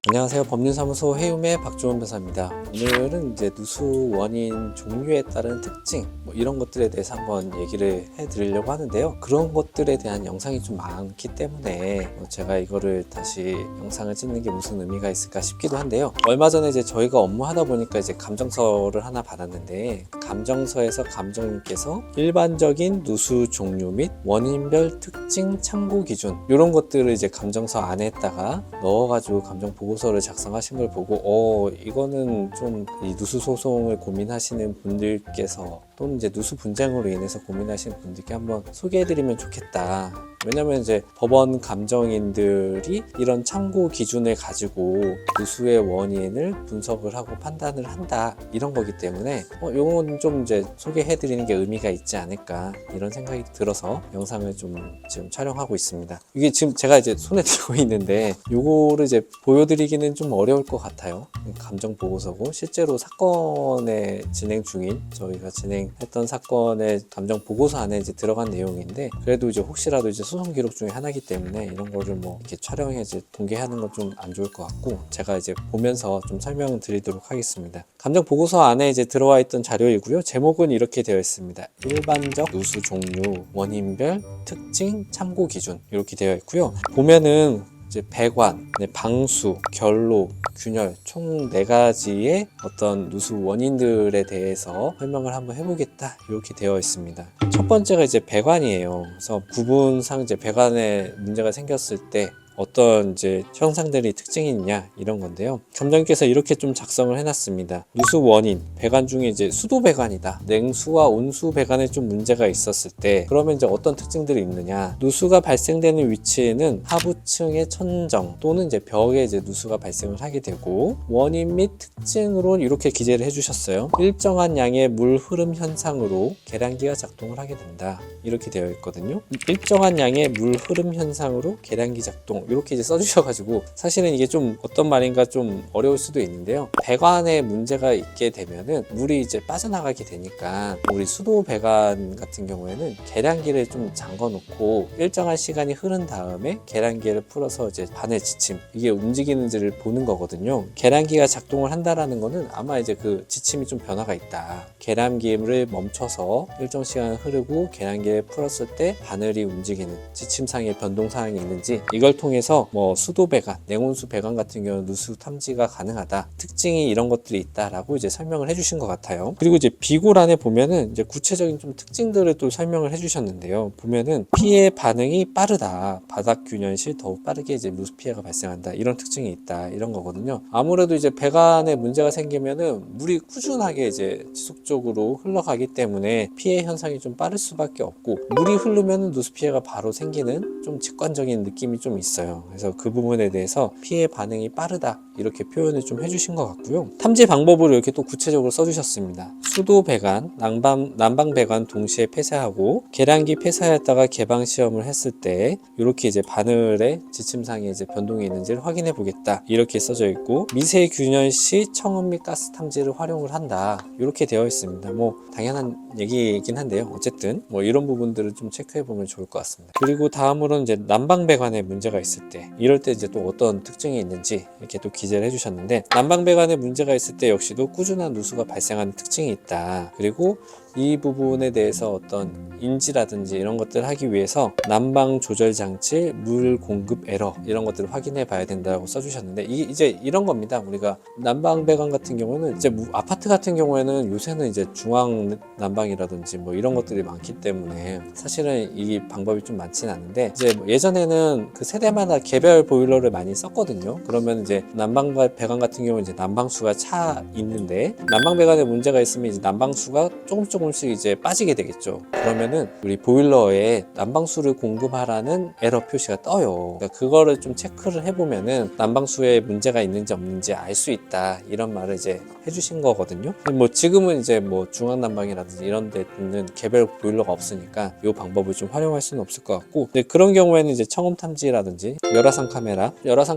안녕하세요. 법률사무소 해움의 박주원 변호사입니다. 오늘은 이제 누수 원인 종류에 따른 특징 이런 것들에 대해서 한번 얘기를 해드리려고 하는데요. 그런 것들에 대한 영상이 좀 많기 때문에 제가 이거를 다시 영상을 찍는 게 무슨 의미가 있을까 싶기도 한데요. 얼마 전에 이제 저희가 업무하다 보니까 이제 감정서를 하나 받았는데, 감정서에서 감정님께서 일반적인 누수 종류 및 원인별 특징 참고 기준 이런 것들을 이제 감정서 안에다가 넣어가지고 감정 보고서를 작성하신 걸 보고 이거는 좀 이 누수 소송을 고민하시는 분들께서 또는 이제 누수 분쟁으로 인해서 고민하시는 분들께 한번 소개해드리면 좋겠다. 왜냐면 이제 법원 감정인들이 이런 참고 기준을 가지고 누수의 원인을 분석을 하고 판단을 한다 이런 거기 때문에 요건 좀 이제 소개해드리는 게 의미가 있지 않을까 이런 생각이 들어서 영상을 좀 지금 촬영하고 있습니다. 이게 지금 제가 이제 손에 들고 있는데 요거를 이제 보여드리기는 좀 어려울 것 같아요. 감정 보고서고 실제로 사건의 진행 중인 저희가 진행했던 사건의 감정 보고서 안에 이제 들어간 내용인데, 그래도 이제 혹시라도 이제 소송 기록 중에 하나이기 때문에 이런 거를 뭐 이렇게 촬영해 이제 공개하는 건 좀 안 좋을 것 같고, 제가 이제 보면서 좀 설명을 드리도록 하겠습니다. 감정 보고서 안에 이제 들어와 있던 자료이고요. 제목은 이렇게 되어 있습니다. 일반적 누수 종류, 원인별 특징 참고 기준 이렇게 되어 있고요. 보면은 이제 배관, 방수, 결로, 균열 총 4가지의 어떤 누수 원인들에 대해서 설명을 한번 해보겠다 이렇게 되어 있습니다. 첫 번째가 이제 배관이에요. 그래서 구분상 이제 배관에 문제가 생겼을 때 어떤 이제 현상들이 특징이 있냐 이런 건데요. 감정님께서 이렇게 좀 작성을 해놨습니다. 누수 원인, 배관 중에 이제 수도 배관이다. 냉수와 온수 배관에 좀 문제가 있었을 때 그러면 이제 어떤 특징들이 있느냐. 누수가 발생되는 위치에는 하부층의 천정 또는 이제 벽에 이제 누수가 발생을 하게 되고, 원인 및 특징으로 이렇게 기재를 해주셨어요. 일정한 양의 물 흐름 현상으로 계량기가 작동을 하게 된다. 이렇게 되어 있거든요. 일정한 양의 물 흐름 현상으로 계량기 작동 이렇게 이제 써주셔가지고 사실은 이게 좀 어떤 말인가 좀 어려울 수도 있는데요. 배관에 문제가 있게 되면은 물이 이제 빠져나가게 되니까 우리 수도 배관 같은 경우에는 계량기를 좀 잠궈 놓고 일정한 시간이 흐른 다음에 계량기를 풀어서 이제 바늘 지침 이게 움직이는지를 보는 거거든요. 계량기가 작동을 한다라는 거는 아마 이제 그 지침이 좀 변화가 있다. 계량기를 멈춰서 일정 시간 흐르고 계량기를 풀었을 때 바늘이 움직이는 지침상의 변동사항이 있는지 이걸 통해서 뭐 수도 배관, 냉온수 배관 같은 경우는 누수 탐지가 가능하다. 특징이 이런 것들이 있다라고 이제 설명을 해주신 것 같아요. 그리고 이제 비고란에 보면은 이제 구체적인 좀 특징들을 또 설명을 해주셨는데요. 보면은 피해 반응이 빠르다. 바닥 균열 시 더욱 빠르게 이제 누수 피해가 발생한다. 이런 특징이 있다. 이런 거거든요. 아무래도 이제 배관에 문제가 생기면은 물이 꾸준하게 이제 지속적으로 흘러가기 때문에 피해 현상이 좀 빠를 수밖에 없고, 물이 흐르면 누수 피해가 바로 생기는 좀 직관적인 느낌이 좀 있어요. 그래서 그 부분에 대해서 피해 반응이 빠르다 이렇게 표현을 좀 해주신 것 같고요. 탐지 방법을 이렇게 또 구체적으로 써주셨습니다. 수도 배관, 난방 배관 동시에 폐쇄하고 계량기 폐쇄하였다가 개방 시험을 했을 때 이렇게 이제 바늘의 지침상에 이제 변동이 있는지를 확인해 보겠다 이렇게 써져 있고, 미세 균열 시 청음 및 가스 탐지를 활용을 한다 이렇게 되어 있습니다. 뭐 당연한 얘기이긴 한데요. 어쨌든 뭐 이런 부분들을 좀 체크해 보면 좋을 것 같습니다. 그리고 다음으로는 이제 난방 배관에 문제가 있을 때 이럴 때 이제 또 어떤 특징이 있는지 이렇게 또 기재를 해주셨는데, 난방 배관에 문제가 있을 때 역시도 꾸준한 누수가 발생하는 특징이 있다. 그리고 이 부분에 대해서 어떤 인지라든지 이런 것들을 하기 위해서 난방 조절 장치, 물 공급 에러 이런 것들을 확인해 봐야 된다고 써주셨는데, 이게 이제 이런 겁니다. 우리가 난방 배관 같은 경우는 이제 아파트 같은 경우에는 요새는 이제 중앙 난방이라든지 뭐 이런 것들이 많기 때문에 사실은 이 방법이 좀 많지는 않은데, 이제 뭐 예전에는 그 세대마다 개별 보일러를 많이 썼거든요. 그러면 이제 난방 배관 같은 경우는 이제 난방수가 차 있는데, 난방 배관에 문제가 있으면 이제 난방수가 조금씩 이제 빠지게 되겠죠. 그러면은 우리 보일러에 난방수를 공급하라는 에러 표시가 떠요. 그러니까 그거를 좀 체크를 해보면은 난방수에 문제가 있는지 없는지 알 수 있다 이런 말을 이제 해주신 거거든요. 뭐 지금은 이제 뭐 중앙난방이라든지 이런 데 있는 개별 보일러가 없으니까 이 방법을 좀 활용할 수는 없을 것 같고, 근데 그런 경우에는 이제 청음 탐지라든지 열화상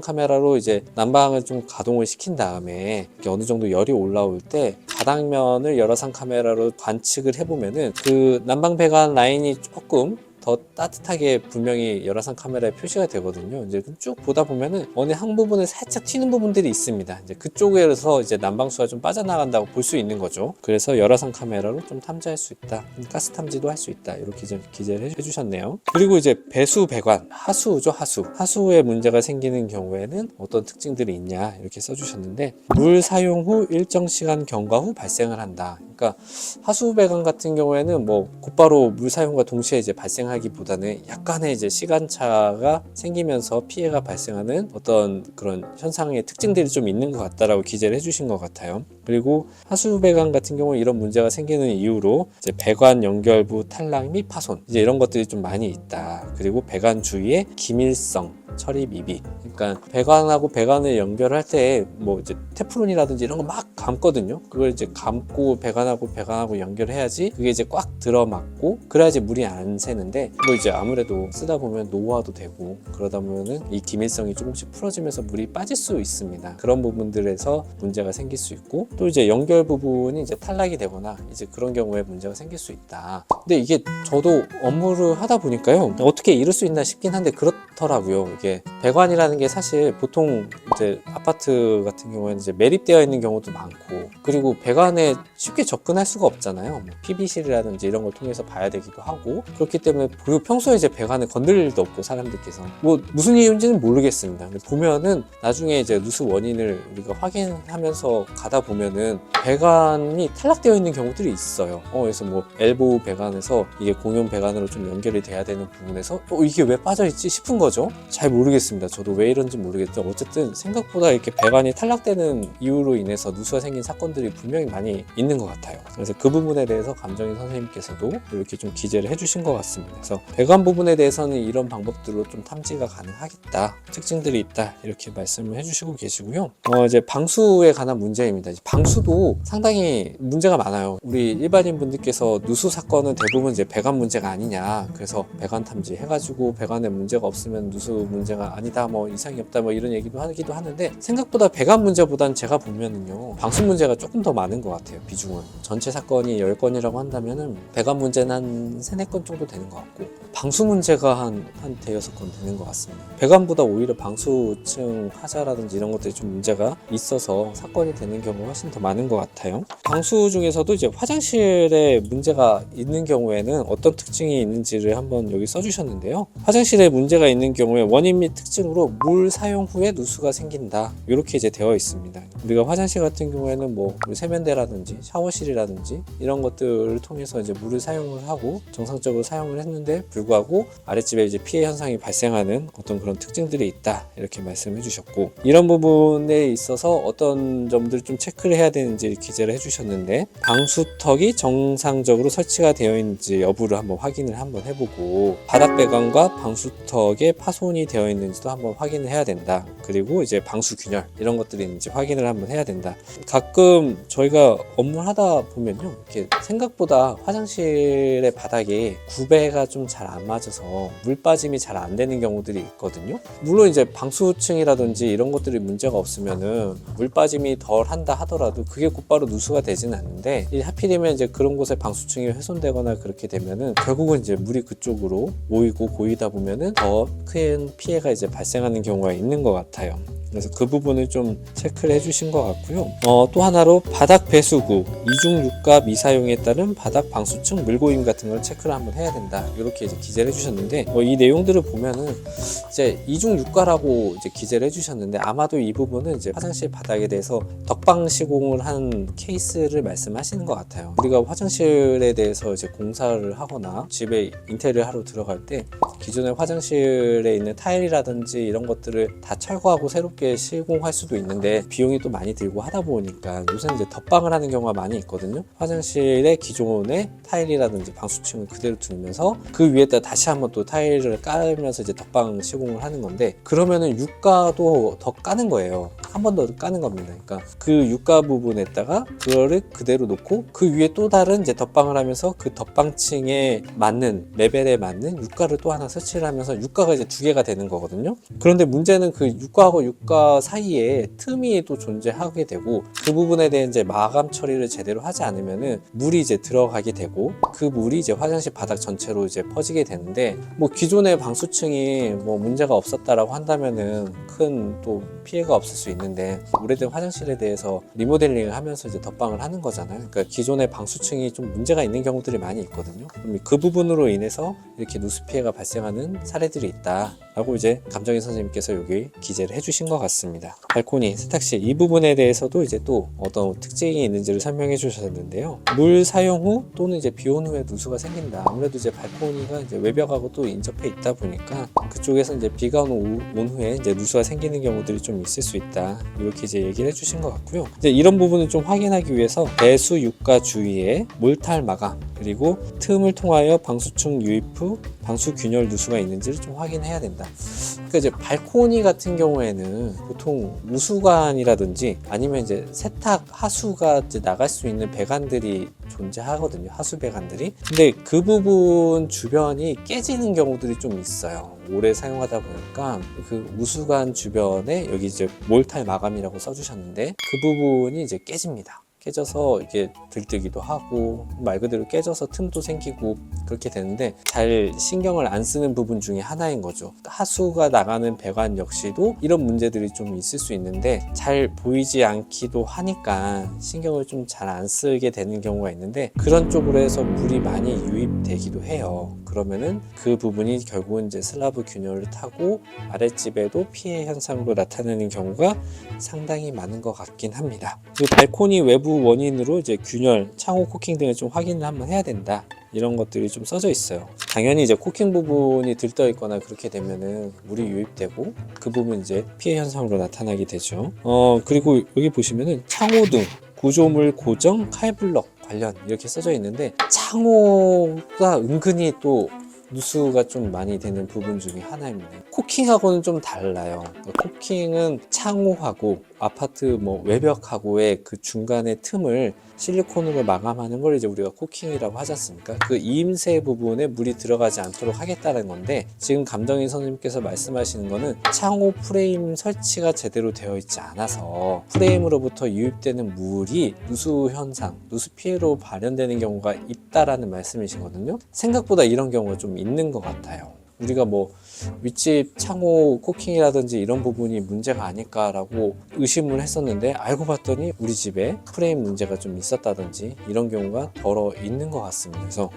카메라로 이제 난방을 좀 가동을 시킨 다음에 어느 정도 열이 올라올 때 바닥면을 열화상 카메라로 관측을 해보면은 그 난방 배관 라인이 조금 더 따뜻하게 분명히 열화상 카메라에 표시가 되거든요. 이제 쭉 보다 보면은 어느 한 부분에 살짝 튀는 부분들이 있습니다. 이제 그쪽에서 이제 난방수가 좀 빠져나간다고 볼 수 있는 거죠. 그래서 열화상 카메라로 좀 탐지할 수 있다. 가스 탐지도 할 수 있다. 이렇게 좀 기재를 해주셨네요. 그리고 이제 배수 배관, 하수죠, 하수. 하수에 문제가 생기는 경우에는 어떤 특징들이 있냐 이렇게 써주셨는데, 물 사용 후 일정 시간 경과 후 발생을 한다. 그러니까 하수 배관 같은 경우에는 뭐 곧바로 물 사용과 동시에 이제 발생하기보다는 약간의 이제 시간차가 생기면서 피해가 발생하는 어떤 그런 현상의 특징들이 좀 있는 것 같다라고 기재를 해주신 것 같아요. 그리고 하수 배관 같은 경우 이런 문제가 생기는 이유로 이제 배관 연결부 탈락 및 파손, 이제 이런 것들이 좀 많이 있다. 그리고 배관 주위에 기밀성 처리 미비. 그러니까 배관하고 배관을 연결할 때 뭐 이제 테프론이라든지 이런 거 막 감거든요. 그걸 이제 감고 배관하고 연결해야지 그게 이제 꽉 들어맞고 그래야지 물이 안 새는데, 뭐 이제 아무래도 쓰다 보면 노화도 되고 그러다 보면은 이 기밀성이 조금씩 풀어지면서 물이 빠질 수 있습니다. 그런 부분들에서 문제가 생길 수 있고, 또 이제 연결 부분이 이제 탈락이 되거나 이제 그런 경우에 문제가 생길 수 있다. 근데 이게 저도 업무를 하다 보니까요, 어떻게 이럴 수 있나 싶긴 한데 그렇더라고요. 이게 배관이라는 게 사실 보통 이제 아파트 같은 경우에는 이제 매립되어 있는 경우도 많고, 그리고 배관에 쉽게 접근할 수가 없잖아요. 뭐 PVC라든지 이런 걸 통해서 봐야 되기도 하고, 그렇기 때문에, 그리고 평소에 이제 배관을 건들 일도 없고 사람들께서 뭐 무슨 이유인지는 모르겠습니다. 근데 보면은 나중에 이제 누수 원인을 우리가 확인하면서 가다 보면은 배관이 탈락되어 있는 경우들이 있어요. 그래서 뭐 엘보우 배관에서 이게 공용 배관으로 좀 연결이 돼야 되는 부분에서 이게 왜 빠져있지 싶은 거죠. 잘 모르겠습니다. 저도 왜 이런지 모르겠는데 어쨌든 생각보다 이렇게 배관이 탈락되는 이유로 인해서 누수가 생긴 사건들이 분명히 많이 있는 것 같아요. 그래서 그 부분에 대해서 감정인 선생님께서도 이렇게 좀 기재를 해주신 것 같습니다. 그래서 배관 부분에 대해서는 이런 방법들로 좀 탐지가 가능하겠다, 특징들이 있다, 이렇게 말씀을 해주시고 계시고요. 이제 방수에 관한 문제입니다. 방수도 상당히 문제가 많아요. 우리 일반인 분들께서 누수 사건은 대부분 이제 배관 문제가 아니냐, 그래서 배관 탐지 해가지고 배관에 문제가 없으면 누수 문제가 아니다, 뭐 이상이 없다, 뭐 이런 얘기도 하기도 하는데, 생각보다 배관 문제보단 제가 보면은요 방수 문제가 조금 더 많은 것 같아요. 비중은 전체 사건이 10건이라고 한다면은 배관 문제는 한 3, 4건 정도 되는 것 같고, 방수 문제가 한 대여섯 건 되는 것 같습니다. 배관보다 오히려 방수층 하자라든지 이런 것들이 좀 문제가 있어서 사건이 되는 경우가 훨씬 더 많은 것 같아요. 방수 중에서도 이제 화장실에 문제가 있는 경우에는 어떤 특징이 있는지를 한번 여기 써주셨는데요. 화장실에 문제가 있는 경우에 원인 및 특징으로 물 사용 후에 누수가 생긴다, 이렇게 이제 되어 있습니다. 우리가 화장실 같은 경우에는 뭐 세면대라든지 샤워실이라든지 이런 것들을 통해서 이제 물을 사용을 하고 정상적으로 사용을 했는데 불구하고 아랫집에 이제 피해 현상이 발생하는 어떤 그런 특징들이 있다, 이렇게 말씀해 주셨고, 이런 부분에 있어서 어떤 점들을 좀 체크를 해야 되는지 기재를 해주셨는데, 방수턱이 정상적으로 설치가 되어 있는지 여부를 한번 확인을 한번 해보고, 바닥 배관과 방수턱에 파손이 되어 있는지도 한번 확인을 해야 된다. 그리고 이제 방수 균열 이런 것들이 있는지 확인을 한번 해야 된다. 가끔 저희가 업무를 하다 보면요, 이렇게 생각보다 화장실의 바닥에 구배가 좀 잘 안 맞아서 물 빠짐이 잘 안 되는 경우들이 있거든요. 물론 이제 방수층이라든지 이런 것들이 문제가 없으면은 물 빠짐이 덜 한다 하더라도 그게 곧바로 누수가 되지는 않는데, 하필이면 이제 그런 곳에 방수층이 훼손되거나 그렇게 되면은 결국은 이제 물이 그쪽으로 모이고 고이다 보면은 더 큰 피해가 이제 발생하는 경우가 있는 것 같아요. 그래서 그 부분을 좀 체크를 해주신 것 같고요. 또 하나로 바닥 배수구, 이중 육가 미사용에 따른 바닥 방수층 물고임 같은 걸 체크를 한번 해야 된다, 이렇게 이제 기재를 해주셨는데, 이 내용들을 보면은 이제 이중 육가라고 이제 기재를 해주셨는데, 아마도 이 부분은 이제 화장실 바닥에 대해서 덕방 시공을 한 케이스를 말씀하시는 것 같아요. 우리가 화장실에 대해서 이제 공사를 하거나 집에 인테리어 하러 들어갈 때 기존의 화장실에 있는 타일이라든지 이런 것들을 다 철거하고 새롭게 시공할 수도 있는데 비용이 또 많이 들고 하다 보니까 요새는 이제 덧방을 하는 경우가 많이 있거든요. 화장실의 기존의 타일이라든지 방수층을 그대로 두면서 그 위에다 다시 한번 또 타일을 깔면서 이제 덧방 시공을 하는 건데, 그러면은 유가도 더 까는 거예요. 한 번 더 까는 겁니다. 그러니까 그 유가 부분에다가 그거를 그대로 놓고 그 위에 또 다른 이제 덧방을 하면서 그 덧방층에 맞는 레벨에 맞는 유가를 또 하나 설치를 하면서 유가가 이제 두 개가 되는 거거든요. 그런데 문제는 그 유가하고 유가 사이에 틈이 또 존재하게 되고 그 부분에 대한 이제 마감 처리를 제대로 하지 않으면은 물이 이제 들어가게 되고 그 물이 이제 화장실 바닥 전체로 이제 퍼지게 되는데 뭐 기존의 방수층이 뭐 문제가 없었다라고 한다면은 큰 또 피해가 없을 수 있는데 오래된 화장실에 대해서 리모델링을 하면서 이제 덧방을 하는 거잖아요. 그러니까 기존의 방수층이 좀 문제가 있는 경우들이 많이 있거든요. 그럼 그 부분으로 인해서 이렇게 누수 피해가 발생하는 사례들이 있다라고 이제 감정인 선생님께서 여기 기재를 해주신 것 같습니다. 발코니, 세탁실 이 부분에 대해서도 이제 또 어떤 특징이 있는지를 설명해 주셨는데요. 물 사용 후 또는 이제 비온 후에 누수가 생긴다. 아무래도 이제 발코니가 이제 외벽하고 또 인접해 있다 보니까 그쪽에서 이제 비가 온 후에 이제 누수가 생기는 경우들이 좀 있을 수 있다. 이렇게 이제 얘기를 해주신 것 같고요. 이제 이런 부분을 좀 확인하기 위해서 배수 유가 주위에 몰탈 마감 그리고 틈을 통하여 방수층 유입 후 방수 균열 누수가 있는지를 좀 확인해야 된다. 그러니까 이제 발코니 같은 경우에는 보통 우수관이라든지 아니면 이제 세탁 하수가 이제 나갈 수 있는 배관들이 존재하거든요. 하수 배관들이. 근데 그 부분 주변이 깨지는 경우들이 좀 있어요. 오래 사용하다 보니까 그 우수관 주변에 여기 이제 몰탈 마감이라고 써주셨는데 그 부분이 이제 깨집니다. 깨져서 이게 들뜨기도 하고 말 그대로 깨져서 틈도 생기고 그렇게 되는데 잘 신경을 안 쓰는 부분 중에 하나인 거죠. 하수가 나가는 배관 역시도 이런 문제들이 좀 있을 수 있는데 잘 보이지 않기도 하니까 신경을 좀 잘 안 쓰게 되는 경우가 있는데 그런 쪽으로 해서 물이 많이 유입되기도 해요. 그러면은 그 부분이 결국은 이제 슬라브 균열을 타고 아랫집에도 피해 현상으로 나타나는 경우가 상당히 많은 것 같긴 합니다. 그 발코니 외부 원인으로 이제 균열, 창호 코킹 등을 좀 확인을 한번 해야 된다. 이런 것들이 좀 써져 있어요. 당연히 이제 코킹 부분이 들떠 있거나 그렇게 되면은 물이 유입되고 그 부분 이제 피해 현상으로 나타나게 되죠. 그리고 여기 보시면은 창호 등 구조물 고정 칼블럭 관련 이렇게 써져 있는데 창호가 은근히 또 누수가 좀 많이 되는 부분 중에 하나입니다. 코킹하고는 좀 달라요. 코킹은 창호하고 아파트 뭐 외벽하고의 그 중간의 틈을 실리콘으로 마감하는 걸 이제 우리가 코킹이라고 하지 않습니까? 그 이음새 부분에 물이 들어가지 않도록 하겠다는 건데 지금 감정인 선생님께서 말씀하시는 거는 창호 프레임 설치가 제대로 되어 있지 않아서 프레임으로부터 유입되는 물이 누수 현상, 누수 피해로 발현되는 경우가 있다라는 말씀이시거든요. 생각보다 이런 경우가 좀 있는 것 같아요. 우리가 뭐 윗집 창호 코킹이라든지 이런 부분이 문제가 아닐까라고 의심을 했었는데 알고 봤더니 우리 집에 프레임 문제가 좀 있었다든지 이런 경우가 덜어 있는 것 같습니다. 그래서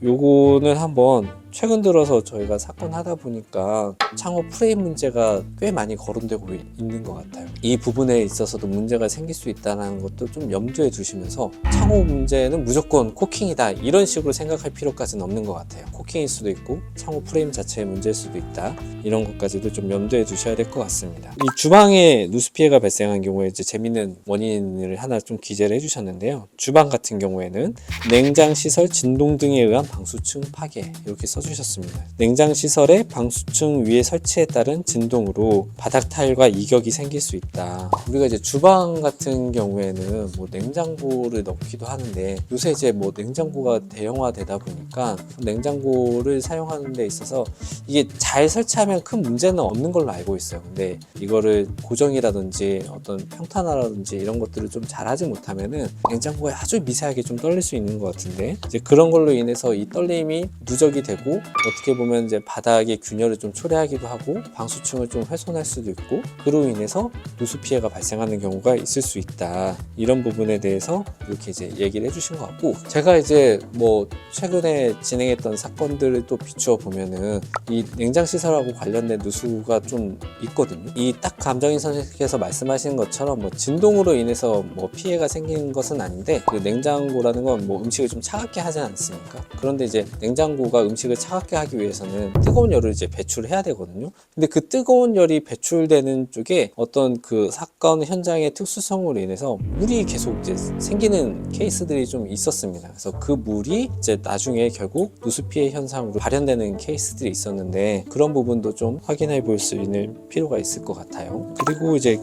요거는 한번 최근 들어서 저희가 사건 하다 보니까 창호 프레임 문제가 꽤 많이 거론되고 있는 것 같아요. 이 부분에 있어서도 문제가 생길 수 있다는 것도 좀 염두에 두시면서 창호 문제는 무조건 코킹이다 이런 식으로 생각할 필요까지는 없는 것 같아요. 코킹일 수도 있고 창호 프레임 자체의 문제일 수도 있다 이런 것까지도 좀 염두에 두셔야 될 것 같습니다. 이 주방에 누수 피해가 발생한 경우에 이제 재밌는 원인을 하나 좀 기재를 해주셨는데요. 주방 같은 경우에는 냉장 시설 진동 등에 의한 방수층 파괴 이렇게 써주셨습니다. 냉장 시설의 방수층 위에 설치에 따른 진동으로 바닥 타일과 이격이 생길 수 있다. 우리가 이제 주방 같은 경우에는 뭐 냉장고를 넣기도 하는데 요새 이제 뭐 냉장고가 대형화되다 보니까 냉장고를 사용하는 데 있어서 이게 잘 설치하면 큰 문제는 없는 걸로 알고 있어요. 근데 이거를 고정이라든지 어떤 평탄화라든지 이런 것들을 좀 잘하지 못하면은 냉장고에 아주 미세하게 좀 떨릴 수 있는 것 같은데 이제 그런 걸로 인해서 이 떨림이 누적이 되고 어떻게 보면 이제 바닥의 균열을 좀 초래하기도 하고 방수층을 좀 훼손할 수도 있고 그로 인해서 누수 피해가 발생하는 경우가 있을 수 있다. 이런 부분에 대해서 이렇게 이제 얘기를 해주신 것 같고 제가 이제 뭐 최근에 진행했던 사건들을 또 비추어 보면은 이 냉장 시설하고 관련된 누수가 좀 있거든요. 이 딱 감정인 선생님께서 말씀하시는 것처럼 뭐 진동으로 인해서 뭐 피해가 생긴 것은 아닌데 그 냉장고라는 건 뭐 음식을 좀 차갑게 하지 않습니까? 그런데 이제 냉장고가 음식을 차갑게 하기 위해서는 뜨거운 열을 이제 배출해야 되거든요. 근데 그 뜨거운 열이 배출되는 쪽에 어떤 그 사건 현장의 특수성으로 인해서 물이 계속 이제 생기는 케이스들이 좀 있었습니다. 그래서 그 물이 이제 나중에 결국 누수 피해 현상으로 발현되는 케이스들이 있었는데 때문에 그런 부분도 좀 확인해 볼 수 있는 필요가 있을 것 같아요. 그리고 이제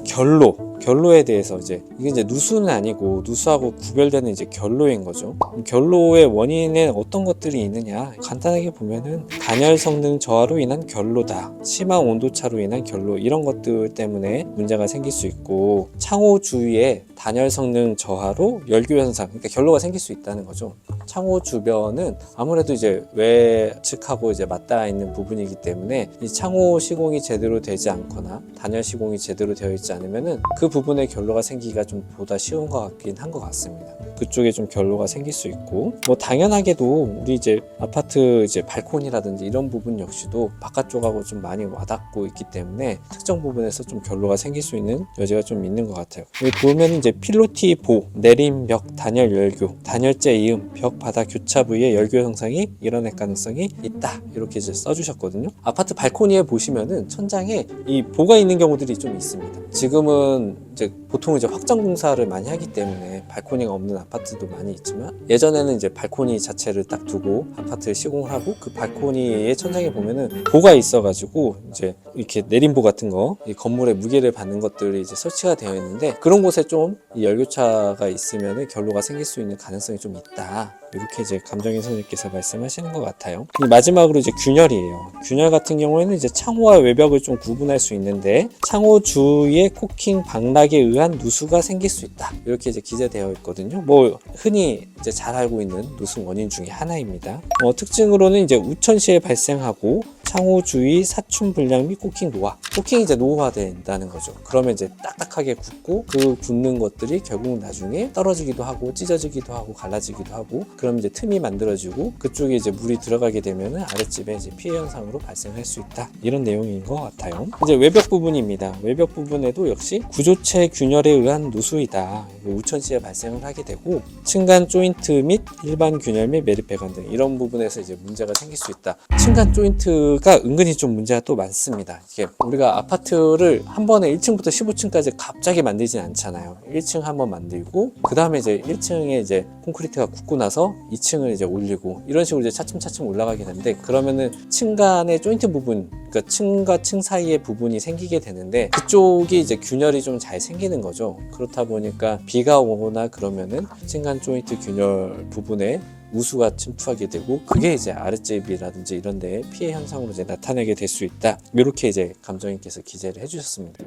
결로에 대해서 이게 이제 누수는 아니고 누수하고 구별되는 이제 결로인 거죠. 결로의 원인에 어떤 것들이 있느냐, 간단하게 보면은 단열 성능 저하로 인한 결로다, 심한 온도차로 인한 결로, 이런 것들 때문에 문제가 생길 수 있고, 창호 주위에 단열 성능 저하로 열교 현상, 그러니까 결로가 생길 수 있다는 거죠. 창호 주변은 아무래도 이제 외측하고 이제 맞닿아 있는 부분이기 때문에 이 창호 시공이 제대로 되지 않거나 단열 시공이 제대로 되어 있지 않으면은 그 부분에 결로가 생기기가 좀 보다 쉬운 것 같긴 한 것 같습니다. 그쪽에 좀 결로가 생길 수 있고, 뭐 당연하게도 우리 이제 아파트 이제 발코니라든지 이런 부분 역시도 바깥쪽하고 좀 많이 와닿고 있기 때문에 특정 부분에서 좀 결로가 생길 수 있는 여지가 좀 있는 것 같아요. 여기 보면 이제 필로티 보, 내림 벽, 단열 열교, 단열재 이음, 벽 바닥 교차 부위에 열교 현상이 일어날 가능성이 있다, 이렇게 이제 써주셨거든요. 아파트 발코니에 보시면은 천장에 이 보가 있는 경우들이 좀 있습니다. 지금은 이제 보통 이제 확장 공사를 많이 하기 때문에 발코니가 없는 아파트도 많이 있지만, 예전에는 이제 발코니 자체를 딱 두고 아파트를 시공을 하고 그 발코니의 천장에 보면은 보가 있어가지고 이제 이렇게 내림보 같은 거, 이 건물의 무게를 받는 것들이 이제 설치가 되어 있는데, 그런 곳에 좀 이 열교차가 있으면은 결로가 생길 수 있는 가능성이 좀 있다, 이렇게 이제 감정인 선생님께서 말씀하시는 것 같아요. 마지막으로 이제 균열이에요. 균열 같은 경우에는 이제 창호와 외벽을 좀 구분할 수 있는데, 창호 주위에 코킹 방락에 의한 누수가 생길 수 있다, 이렇게 이제 기재되어 있거든요. 뭐 흔히 이제 잘 알고 있는 누수 원인 중에 하나입니다. 특징으로는 이제 우천 시에 발생하고 창호 주위 사춘 불량 및 코킹 노화. 코킹이 이제 노화된다는 거죠. 그러면 이제 딱딱하게 굳고, 그 굳는 것들이 결국 나중에 떨어지기도 하고 찢어지기도 하고 갈라지기도 하고, 그럼 이제 틈이 만들어지고 그쪽에 이제 물이 들어가게 되면은 아랫집에 이제 피해 현상으로 발생할 수 있다, 이런 내용인 것 같아요. 이제 외벽 부분입니다. 외벽 부분에도 역시 구조체 균열에 의한 누수이다, 우천시에 발생을 하게 되고, 층간 조인트 및 일반 균열 및 매립 배관 등 이런 부분에서 이제 문제가 생길 수 있다. 층간 조인트가 은근히 좀 문제가 또 많습니다. 이게 우리가 아파트를 한 번에 1층부터 15층까지 갑자기 만들진 않잖아요. 1층 한번 만들고, 그 다음에 이제 1층에 이제 콘크리트가 굳고 나서 2층을 이제 올리고, 이런 식으로 이제 차츰차츰 올라가게 되는데, 그러면은 층 간의 조인트 부분, 그러니까 층과 층 사이의 부분이 생기게 되는데, 그쪽이 이제 균열이 좀 잘 생기는 거죠. 그렇다 보니까 비가 오거나 그러면은 층간 조인트 균열 부분에 우수가 침투하게 되고, 그게 이제 아랫집이라든지 이런 데에 피해 현상으로 이제 나타나게 될 수 있다, 이렇게 이제 감정인께서 기재를 해주셨습니다.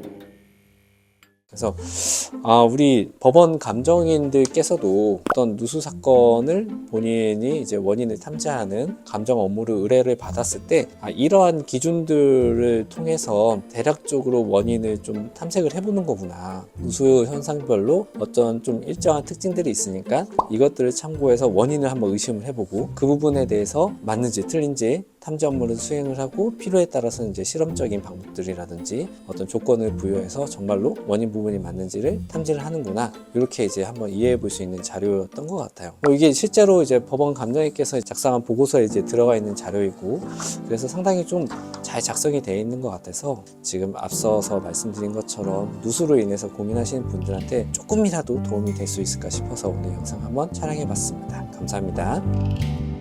그래서 우리 법원 감정인들께서도 어떤 누수 사건을 본인이 이제 원인을 탐지하는 감정 업무를 의뢰를 받았을 때, 이러한 기준들을 통해서 대략적으로 원인을 좀 탐색을 해보는 거구나, 누수 현상별로 어떤 좀 일정한 특징들이 있으니까 이것들을 참고해서 원인을 한번 의심을 해보고, 그 부분에 대해서 맞는지 틀린지 탐지 업무를 수행을 하고, 필요에 따라서는 이제 실험적인 방법들이라든지 어떤 조건을 부여해서 정말로 원인 부분이 맞는지를 탐지를 하는구나, 이렇게 이제 한번 이해해 볼 수 있는 자료였던 것 같아요. 이게 실제로 이제 법원 감정인께서 작성한 보고서에 이제 들어가 있는 자료이고, 그래서 상당히 좀 잘 작성이 되어 있는 것 같아서, 지금 앞서서 말씀드린 것처럼 누수로 인해서 고민하시는 분들한테 조금이라도 도움이 될 수 있을까 싶어서 오늘 영상 한번 촬영해 봤습니다. 감사합니다.